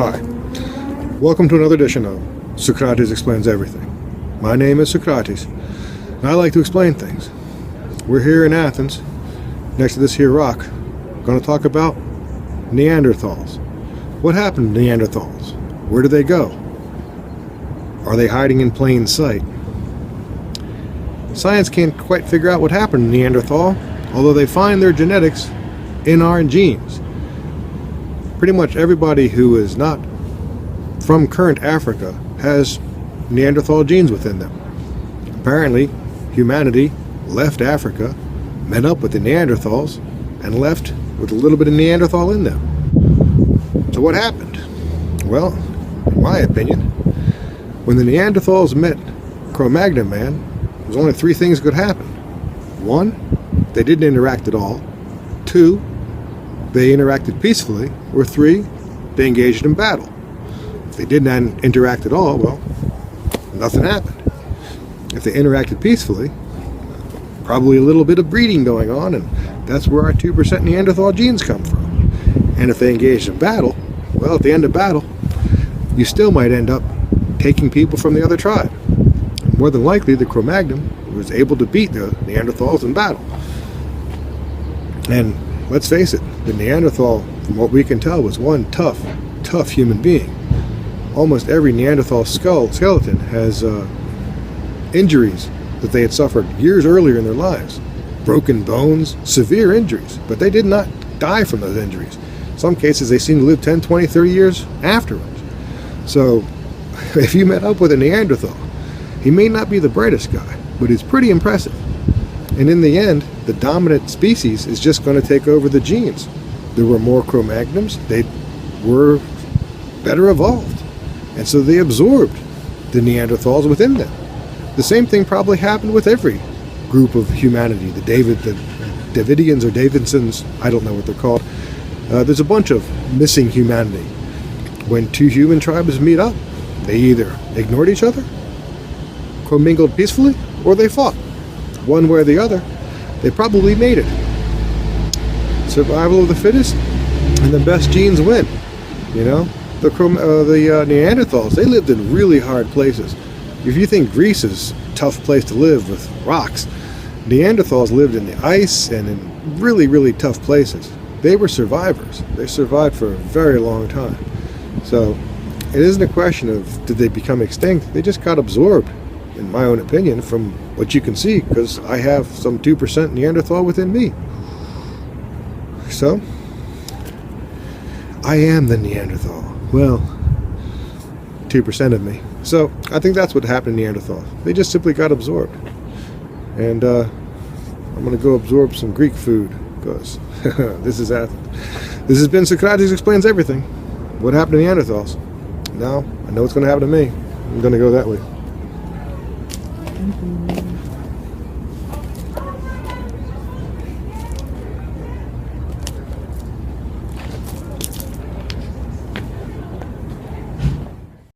Hi, welcome to another edition of Socrates Explains Everything. My name is Socrates, and I like to explain things. We're here in Athens, next to this here rock, going to talk about Neanderthals. What happened to Neanderthals? Where do they go? Are they hiding in plain sight? Science can't quite figure out what happened to Neanderthal, although they find their genetics in our genes. Pretty much everybody who is not from current Africa has Neanderthal genes within them. Apparently, humanity left Africa, met up with the Neanderthals, and left with a little bit of Neanderthal in them. So what happened? Well, in my opinion, when the Neanderthals met Cro-Magnon man, there's only three things could happen. One, they didn't interact at all. Two, they interacted peacefully. Or three, they engaged in battle. If they didn't interact at all, well, nothing happened. If they interacted peacefully, probably a little bit of breeding going on, and that's where our 2% Neanderthal genes come from. And if they engaged in battle, well, at the end of battle, you still might end up taking people from the other tribe. More than likely, the Cro-Magnon was able to beat the Neanderthals in battle. And let's face it, the Neanderthal, from what we can tell, was one tough human being. Almost every Neanderthal skeleton has injuries that they had suffered years earlier in their lives. Broken bones, severe injuries, but they did not die from those injuries. In some cases, they seem to live 10, 20, 30 years afterwards. So, if you met up with a Neanderthal, he may not be the brightest guy, but he's pretty impressive. And in the end, the dominant species is just going to take over the genes. There were more Cro-Magnons, they were better evolved, and so they absorbed the Neanderthals within them. The same thing probably happened with every group of humanity, the Davidians or Davidsons, I don't know what they're called. There's a bunch of missing humanity. When two human tribes meet up, they either ignored each other, commingled peacefully, or they fought. One way or the other, they probably made it. Survival of the fittest, and the best genes win. You know, the Neanderthals, they lived in really hard places. If you think Greece is a tough place to live with rocks, Neanderthals lived in the ice and in really, really tough places. They were survivors. They survived for a very long time. So it isn't a question of did they become extinct. They just got absorbed, in my own opinion, from what you can see, because I have some 2% Neanderthal within me. So, I am the Neanderthal. Well, 2% of me. So, I think that's what happened to Neanderthal. They just simply got absorbed. And I'm going to go absorb some Greek food, because this is Athens. This has been Socrates Explains Everything. What happened to Neanderthals? Now, I know what's going to happen to me. I'm going to go that way.